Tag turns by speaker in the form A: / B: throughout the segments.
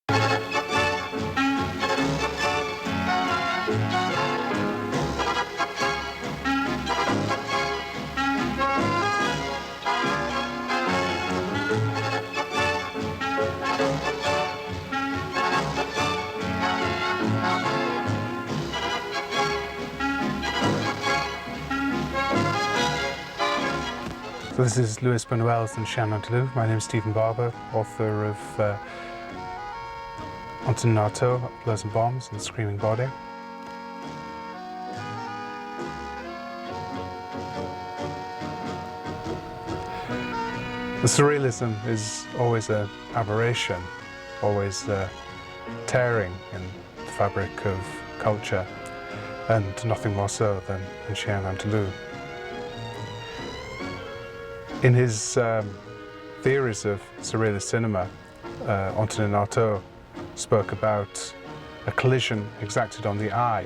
A: So this is Louis Buñuel's and Chien Andalou. My name is Stephen Barber, author of Antonin Artaud, Blows and Bombs and Screaming Body. The surrealism is always an aberration, always tearing in the fabric of culture, and nothing more so than in Chien Andalou. In his theories of surrealist cinema, Antonin Artaud spoke about a collision exacted on the eye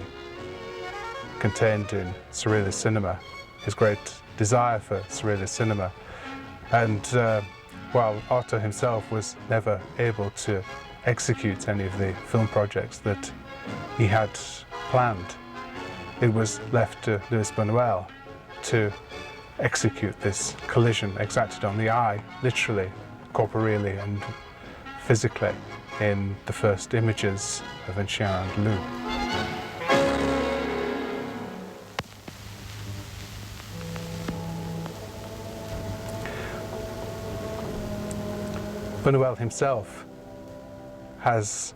A: contained in surrealist cinema, his great desire for surrealist cinema. And while Artaud himself was never able to execute any of the film projects that he had planned, it was left to Louis Buñuel to execute this collision exacted on the eye, literally, corporeally and physically, in the first images of Chien Andalou. Buñuel himself has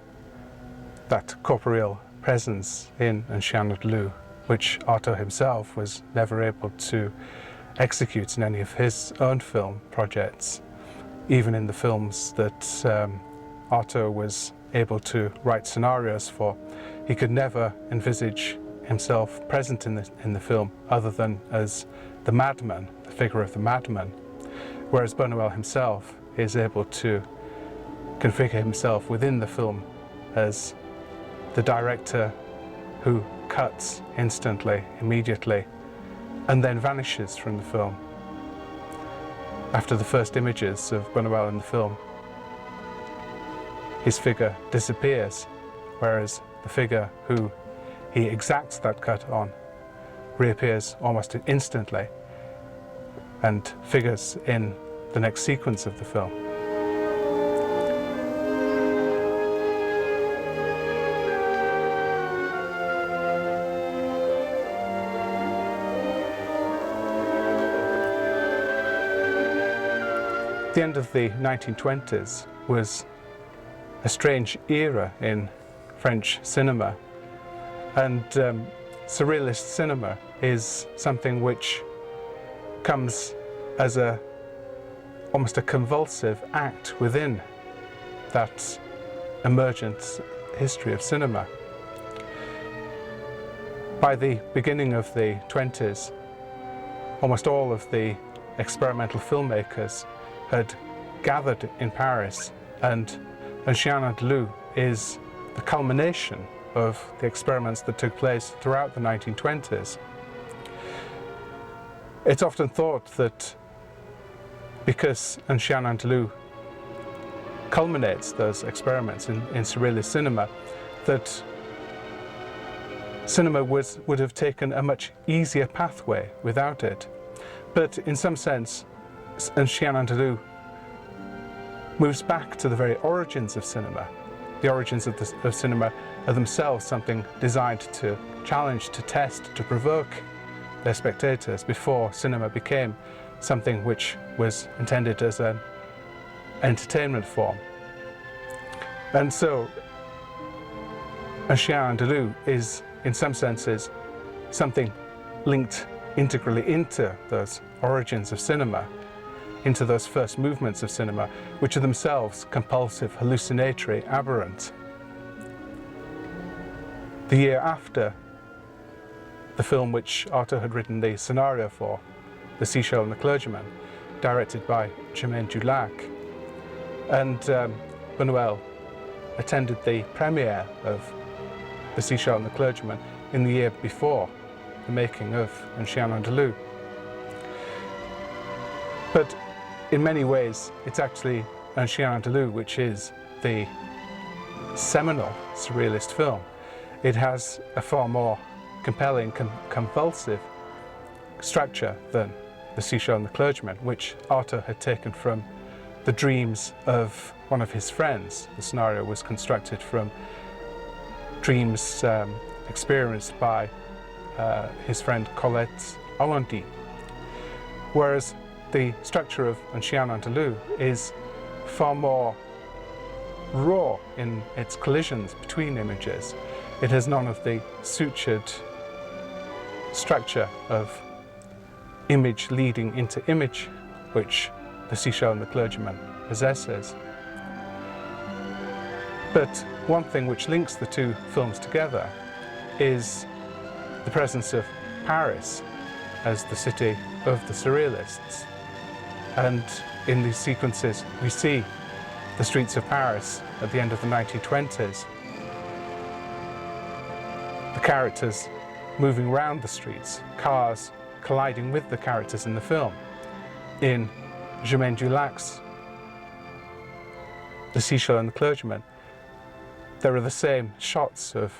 A: that corporeal presence in Chien Andalou, which Artaud himself was never able to execute in any of his own film projects. Even in the films that Artaud was able to write scenarios for, he could never envisage himself present in the film other than as the madman, the figure of the madman, whereas Buñuel himself is able to configure himself within the film as the director who cuts instantly, immediately, and then vanishes from the film. After the first images of Buñuel in the film, his figure disappears, whereas the figure who he exacts that cut on reappears almost instantly and figures in the next sequence of the film. The end of the 1920s was a strange era in French cinema, and surrealist cinema is something which comes as almost a convulsive act within that emergent history of cinema. By the beginning of the 20s, almost all of the experimental filmmakers had gathered in Paris, and Chien Andalou is the culmination of the experiments that took place throughout the 1920s. It's often thought that because Chien Andalou culminates those experiments in surrealist cinema, that cinema would have taken a much easier pathway without it. But in some sense, Chien Andalou moves back to the very origins of cinema. The origins of cinema are themselves something designed to challenge, to test, to provoke their spectators before cinema became something which was intended as an entertainment form. And so Chien Andalou is, in some senses, something linked integrally into those origins of cinema, into those first movements of cinema, which are themselves compulsive, hallucinatory, aberrant. The year after the film which Artaud had written the scenario for, The Seashell and the Clergyman, directed by Chien Andalou, and Buñuel attended the premiere of The Seashell and the Clergyman in the year before the making of Chien Andalou. But in many ways, it's actually Chien Andalou which is the seminal surrealist film. It has a far more compelling, convulsive structure than The Seashell and the Clergyman, which Artaud had taken from the dreams of one of his friends. The scenario was constructed from dreams experienced by his friend Colette Allendy. Whereas the structure of Chien Andalou is far more raw in its collisions between images. It has none of the sutured structure of image leading into image which The Seashell and the Clergyman possesses. But one thing which links the two films together is the presence of Paris as the city of the surrealists. And in these sequences we see the streets of Paris at the end of the 1920s. The characters moving around the streets, cars colliding with the characters in the film. In Germaine Dulac's The Seashell and the Clergyman, there are the same shots of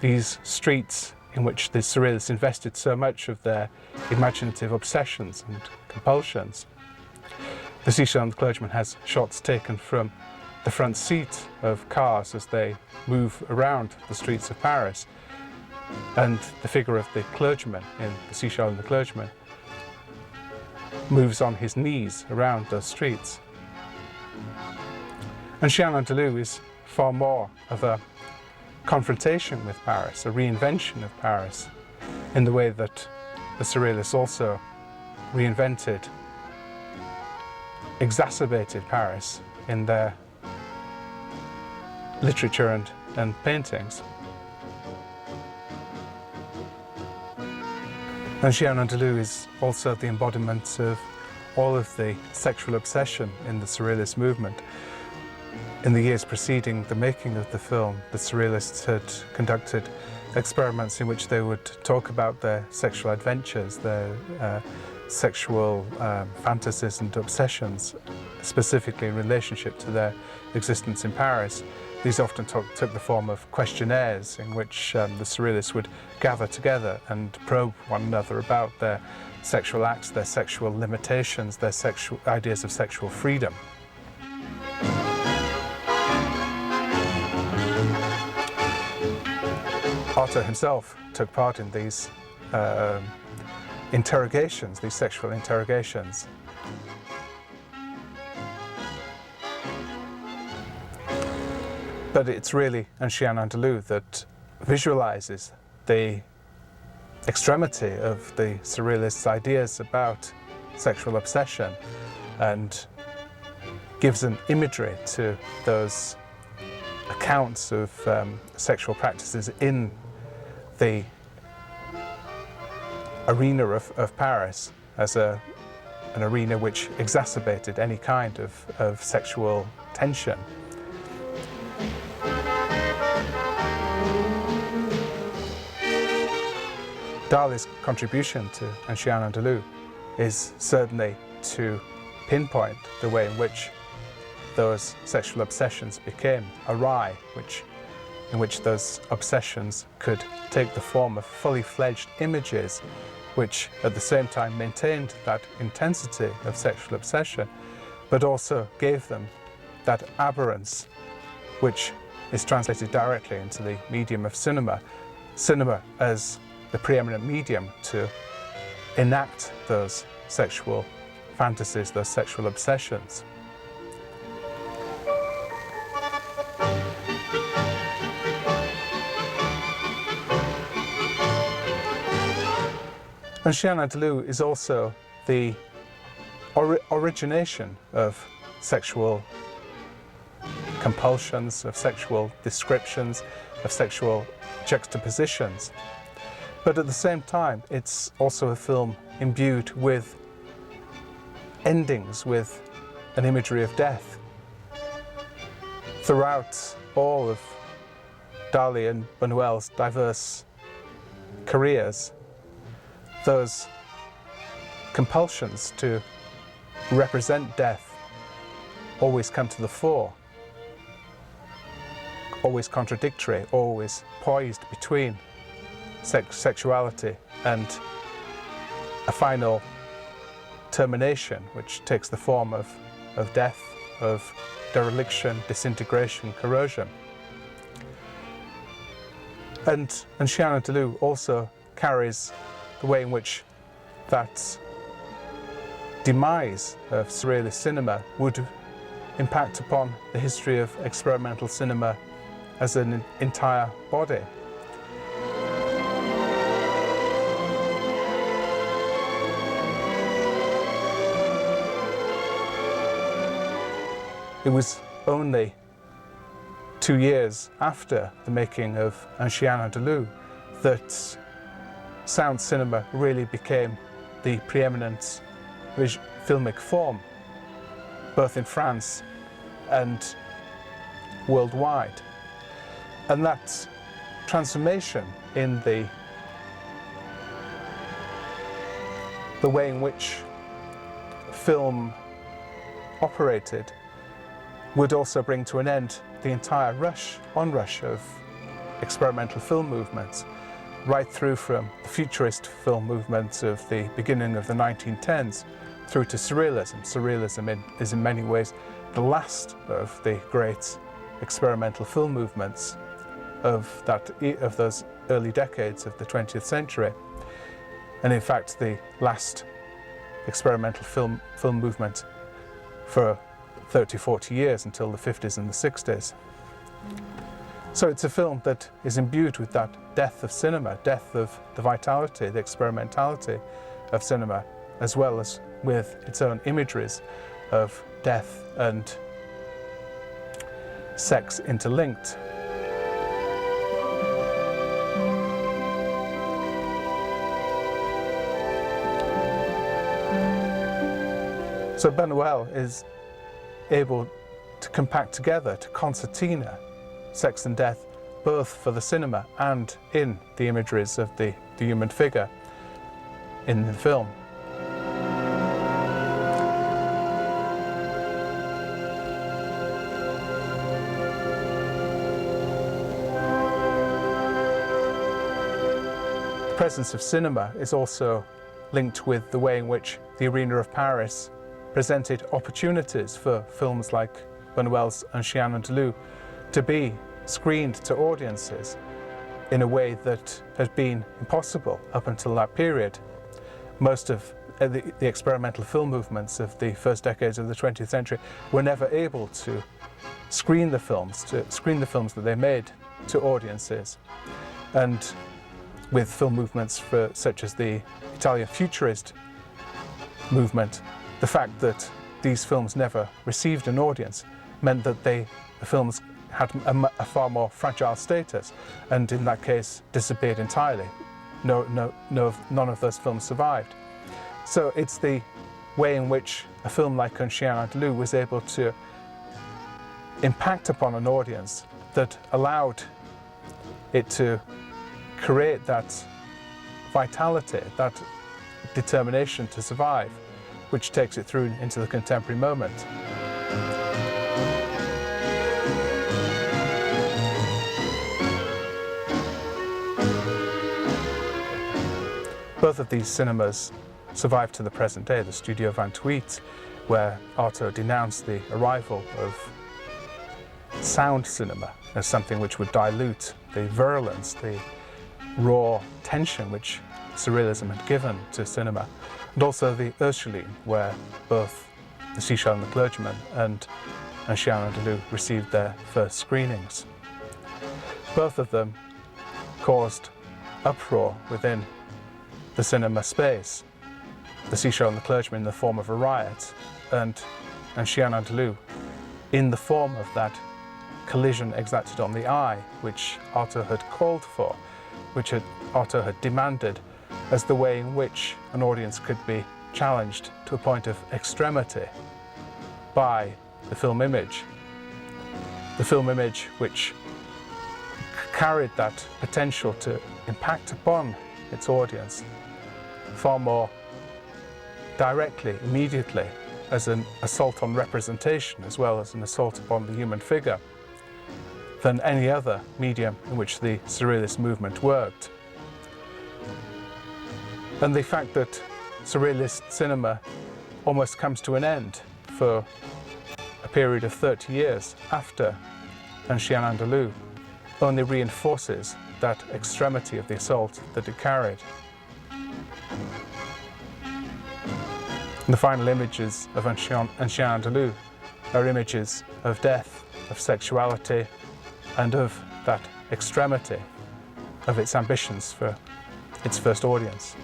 A: these streets in which the surrealists invested so much of their imaginative obsessions and compulsions. The Seashell and the Clergyman has shots taken from the front seat of cars as they move around the streets of Paris, and the figure of the clergyman in The Seashell and the Clergyman moves on his knees around those streets. And Chien Andalou is far more of a confrontation with Paris, a reinvention of Paris, in the way that the surrealists also reinvented, exacerbated Paris in their literature and paintings. And Chien Andalou is also the embodiment of all of the sexual obsession in the surrealist movement. In the years preceding the making of the film, the surrealists had conducted experiments in which they would talk about their sexual adventures, their sexual fantasies and obsessions, specifically in relationship to their existence in Paris. These often took the form of questionnaires in which the surrealists would gather together and probe one another about their sexual acts, their sexual limitations, their sexual ideas of sexual freedom. Artaud himself took part in these interrogations, these sexual interrogations. But it's really Chien Andalou that visualizes the extremity of the surrealists' ideas about sexual obsession and gives an imagery to those accounts of sexual practices in the arena of Paris as an arena which exacerbated any kind of sexual tension. Dali's contribution to Chien Andalou is certainly to pinpoint the way in which those sexual obsessions became awry, in which those obsessions could take the form of fully fledged images which at the same time maintained that intensity of sexual obsession, but also gave them that aberrance which is translated directly into the medium of cinema. Cinema as the preeminent medium to enact those sexual fantasies, those sexual obsessions. And Chien Andalou is also the origination of sexual compulsions, of sexual descriptions, of sexual juxtapositions. But at the same time, it's also a film imbued with endings, with an imagery of death. Throughout all of Dali and Buñuel's diverse careers, those compulsions to represent death always come to the fore. always contradictory, always poised between sexuality and a final termination, which takes the form of death, of dereliction, disintegration, corrosion. And Chien Andalou also carries the way in which that demise of surrealist cinema would impact upon the history of experimental cinema as an entire body. It was only 2 years after the making of Chien Andalou that sound cinema really became the preeminent filmic form, both in France and worldwide. And that transformation in the way in which film operated would also bring to an end the entire onrush of experimental film movements, right through from the futurist film movements of the beginning of the 1910s through to surrealism. Surrealism is in many ways the last of the great experimental film movements of those early decades of the 20th century, and in fact the last experimental film movement for 30-40 years until the 50s and the 60s. So it's a film that is imbued with that death of cinema, death of the vitality, the experimentality of cinema, as well as with its own imageries of death and sex interlinked. So Buñuel is able to compact together, to concertina, sex and death, both for the cinema and in the imageries of the human figure in the film. The presence of cinema is also linked with the way in which the Arena of Paris presented opportunities for films like Buñuel's Chien Andalou to be screened to audiences in a way that had been impossible up until that period. Most of the experimental film movements of the first decades of the 20th century were never able to screen the films that they made to audiences. And with film movements such as the Italian Futurist movement, the fact that these films never received an audience meant that the films had a far more fragile status, and in that case disappeared entirely. None of those films survived. So it's the way in which a film like Chien Andalou was able to impact upon an audience that allowed it to create that vitality, that determination to survive, which takes it through into the contemporary moment. Both of these cinemas survive to the present day. The Studio Van Tweet, where Artaud denounced the arrival of sound cinema as something which would dilute the virulence, the raw tension which surrealism had given to cinema. And also the Ursuline, where both The Seashell and the Clergyman and Chien Andalou received their first screenings. Both of them caused uproar within the cinema space. The Seashell and the Clergyman in the form of a riot, and Chien Andalou in the form of that collision exacted on the eye, which Artaud had called for, which Artaud had demanded as the way in which an audience could be challenged to a point of extremity by the film image. The film image which carried that potential to impact upon its audience far more directly, immediately, as an assault on representation as well as an assault upon the human figure. than any other medium in which the surrealist movement worked. And the fact that surrealist cinema almost comes to an end for a period of 30 years after Chien Andalou only reinforces that extremity of the assault that it carried. And the final images of Chien Andalou are images of death, of sexuality, and of that extremity of its ambitions for its first audience.